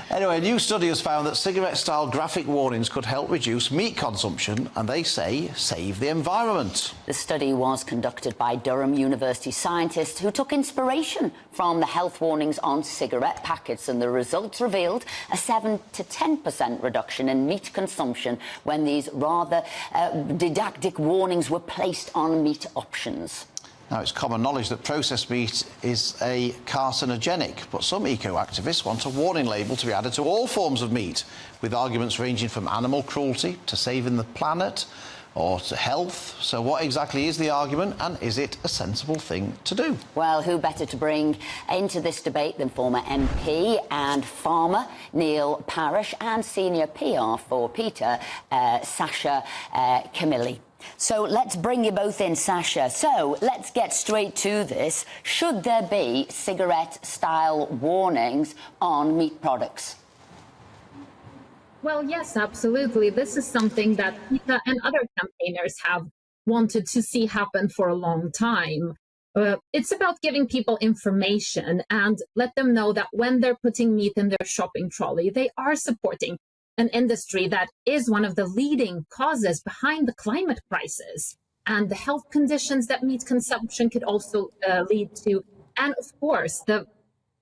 Anyway, a new study has found that cigarette-style graphic warnings could help reduce meat consumption and, they say, save the environment. The study was conducted by Durham University scientists who took inspiration from the health warnings on cigarette packets, and the results revealed a 7 to 10% reduction in meat consumption when these rather didactic warnings were placed on meat options. Now, it's common knowledge that processed meat is a carcinogenic, but some eco-activists want a warning label to be added to all forms of meat, with arguments ranging from animal cruelty to saving the planet or to health. So what exactly is the argument, and is it a sensible thing to do? Well, who better to bring into this debate than former MP and farmer Neil Parish and senior PR for Peter, Sasha Camilli. So let's bring you both in, Sasha. So let's get straight to this. Should there be cigarette-style warnings on meat products? Well, yes, absolutely. This is something that PETA and other campaigners have wanted to see happen for a long time. It's about giving people information and let them know that when they're putting meat in their shopping trolley, they are supporting an industry that is one of the leading causes behind the climate crisis and the health conditions that meat consumption could also lead to. And of course, the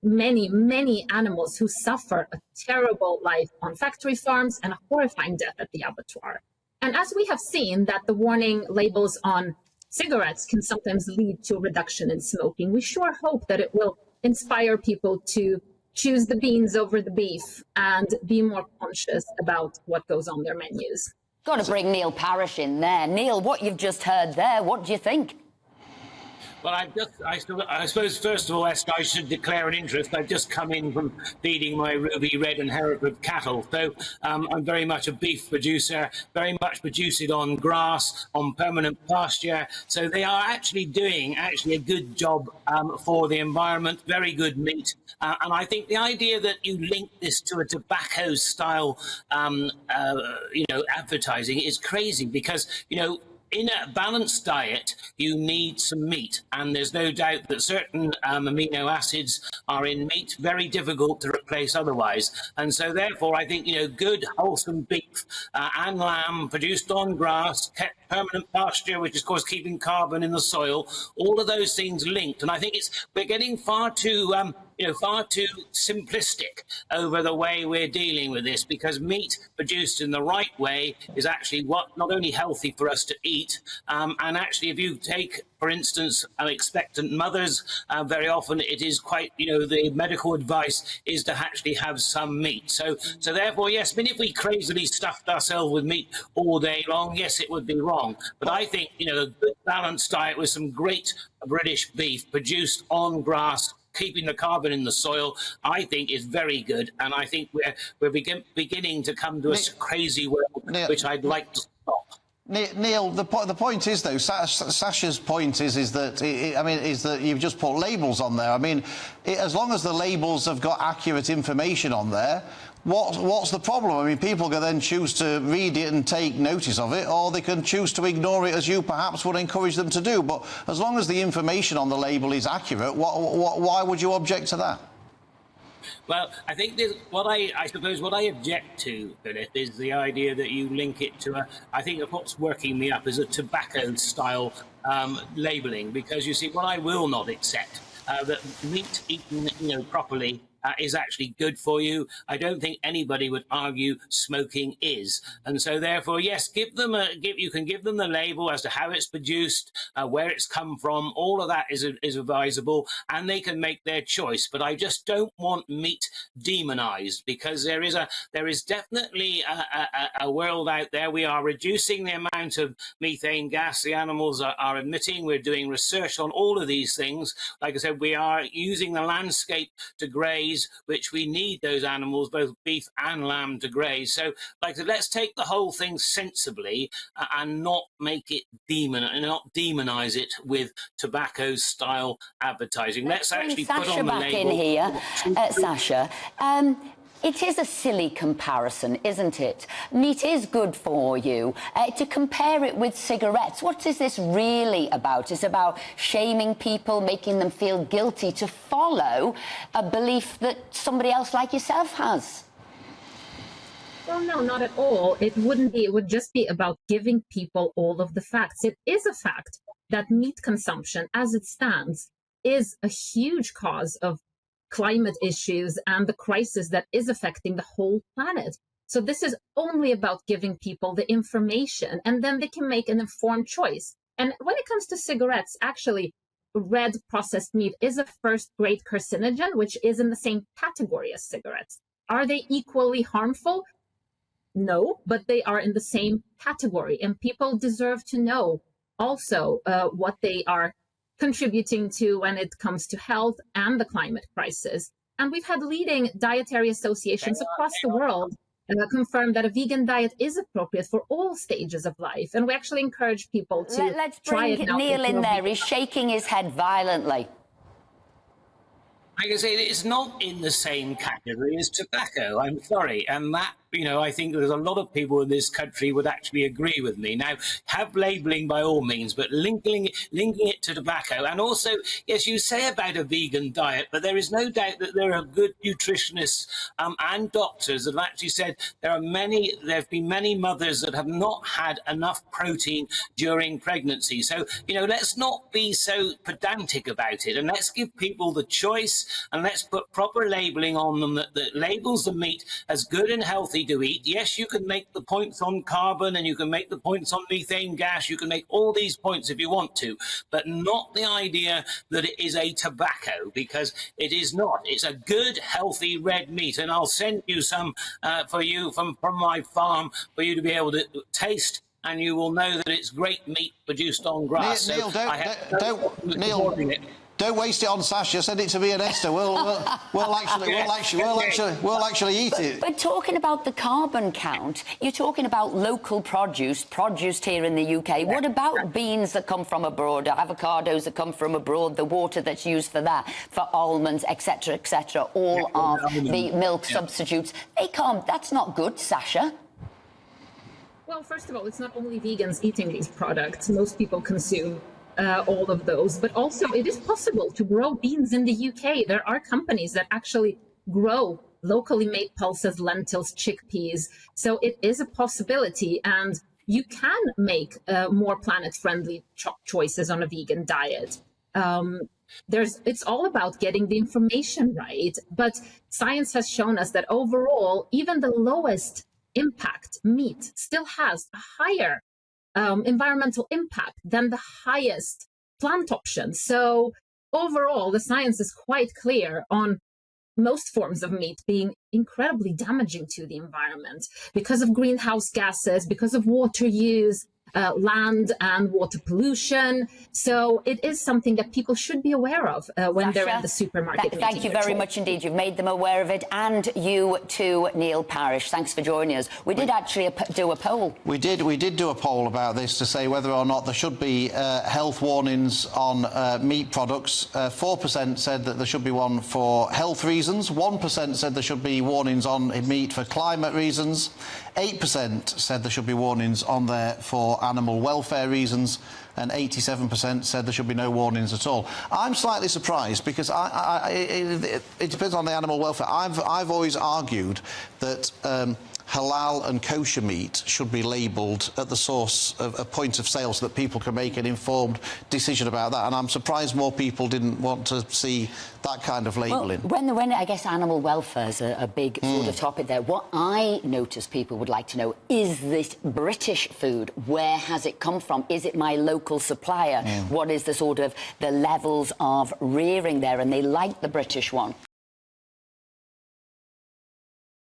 many, many animals who suffer a terrible life on factory farms and a horrifying death at the abattoir. And as we have seen that the warning labels on cigarettes can sometimes lead to a reduction in smoking, we sure hope that it will inspire people to choose the beans over the beef and be more conscious about what goes on their menus. Got to bring Neil Parish in there. Neil, what you've just heard there, what do you think? Well, I suppose, first of all, Esther, I should declare an interest. I've just come in from feeding my Ruby Red and Hereford cattle. So I'm very much a beef producer, very much produce it on grass, on permanent pasture. So they are actually doing a good job for the environment, very good meat. And I think the idea that you link this to a tobacco-style, advertising is crazy because, in a balanced diet, you need some meat, and there's no doubt that certain amino acids are in meat, very difficult to replace otherwise. And so therefore, I think, good, wholesome beef and lamb produced on grass, kept permanent pasture, which is, of course, keeping carbon in the soil, all of those things linked. And I think we're getting far too simplistic over the way we're dealing with this, because meat produced in the right way is actually not only healthy for us to eat, and actually if you take, for instance, expectant mothers, very often it is quite, the medical advice is to actually have some meat. So therefore, yes, I mean, if we crazily stuffed ourselves with meat all day long, yes, it would be wrong. But I think, a good balanced diet with some great British beef produced on grass, keeping the carbon in the soil, I think is very good. And I think we're beginning to come to a crazy world, which I'd like to stop. Neil, the point is, though, Sasha's point is that you've just put labels on there. I mean, as long as the labels have got accurate information on there, what's the problem? I mean, people can then choose to read it and take notice of it, or they can choose to ignore it, as you perhaps would encourage them to do. But as long as the information on the label is accurate, why would you object to that? Well, I think what I object to, Philip, is the idea that you link it to I think what's working me up is a tobacco-style labelling, because you see, what I will not accept, that meat eaten, properly, is actually good for you. I don't think anybody would argue smoking is. And so therefore, yes, you can give them the label as to how it's produced, where it's come from. All of that is advisable, and they can make their choice. But I just don't want meat demonized, because there is definitely a world out there. We are reducing the amount of methane gas the animals are emitting. We're doing research on all of these things. Like I said, we are using the landscape to graze, which we need those animals, both beef and lamb, to graze. So, like I said, let's take the whole thing sensibly and not make it not demonize it with tobacco-style advertising. Let's actually put on the label. Sasha back in here, Sasha. It is a silly comparison, isn't it? Meat is good for you. To compare it with cigarettes, what is this really about? It's about shaming people, making them feel guilty to follow a belief that somebody else like yourself has. Well, no, not at all. It wouldn't be. It would just be about giving people all of the facts. It is a fact that meat consumption, as it stands, is a huge cause of climate issues and the crisis that is affecting the whole planet. So this is only about giving people the information, and then they can make an informed choice. And when it comes to cigarettes, actually, red processed meat is a first-grade carcinogen, which is in the same category as cigarettes. Are they equally harmful? No, but they are in the same category, and people deserve to know also what they are contributing to when it comes to health and the climate crisis. And we've had leading dietary associations across the world confirm that a vegan diet is appropriate for all stages of life. And we actually encourage people to Let's try it bring now. Neil in there. He's shaking his head violently. Like I say, it's not in the same category as tobacco. I'm sorry. And that, I think there's a lot of people in this country would actually agree with me. Now, have labelling by all means, but linking it to tobacco. And also, yes, you say about a vegan diet, but there is no doubt that there are good nutritionists and doctors that have actually said there have been many mothers that have not had enough protein during pregnancy. So, let's not be so pedantic about it, and let's give people the choice, and let's put proper labelling on them that labels the meat as good and healthy to eat. Yes, you can make the points on carbon, and you can make the points on methane gas. You can make all these points if you want to, but not the idea that it is a tobacco, because it is not. It's a good, healthy red meat, and I'll send you some for you from my farm for you to be able to taste, and you will know that it's great meat produced on grass. Neil, don't waste it on Sasha. Send it to me and Esther. We'll actually eat it. But talking about the carbon count, you're talking about local produce produced here in the UK. What about beans that come from abroad, avocados that come from abroad, the water that's used for that, for almonds, etc., all of the milk substitutes? They can't. That's not good, Sasha. Well, first of all, it's not only vegans eating these products. Most people consume all of those, but also it is possible to grow beans in the UK. There are companies that actually grow locally made pulses, lentils, chickpeas. So it is a possibility, and you can make more planet-friendly choices on a vegan diet. It's all about getting the information right, but science has shown us that overall, even the lowest impact meat still has a higher environmental impact than the highest plant option. So overall, the science is quite clear on most forms of meat being incredibly damaging to the environment because of greenhouse gases, because of water use, land and water pollution. So it is something that people should be aware of when they're in the supermarket. Thank you very much indeed. You've made them aware of it, and you too, Neil Parish. Thanks for joining us. We did actually do a poll. We did do a poll about this to say whether or not there should be health warnings on meat products. 4% said that there should be one for health reasons. 1% said there should be warnings on meat for climate reasons. 8% said there should be warnings on there for animal welfare reasons, and 87% said there should be no warnings at all. I'm slightly surprised because it depends on the animal welfare. I've always argued that halal and kosher meat should be labelled at the source of a point of sale so that people can make an informed decision about that. And I'm surprised more people didn't want to see that kind of labelling. Well, when I guess animal welfare is a big sort of topic there, what I notice people would like to know, is this British food? Where has it come from? Is it my local supplier? What is the sort of the levels of rearing there? And they like the British one.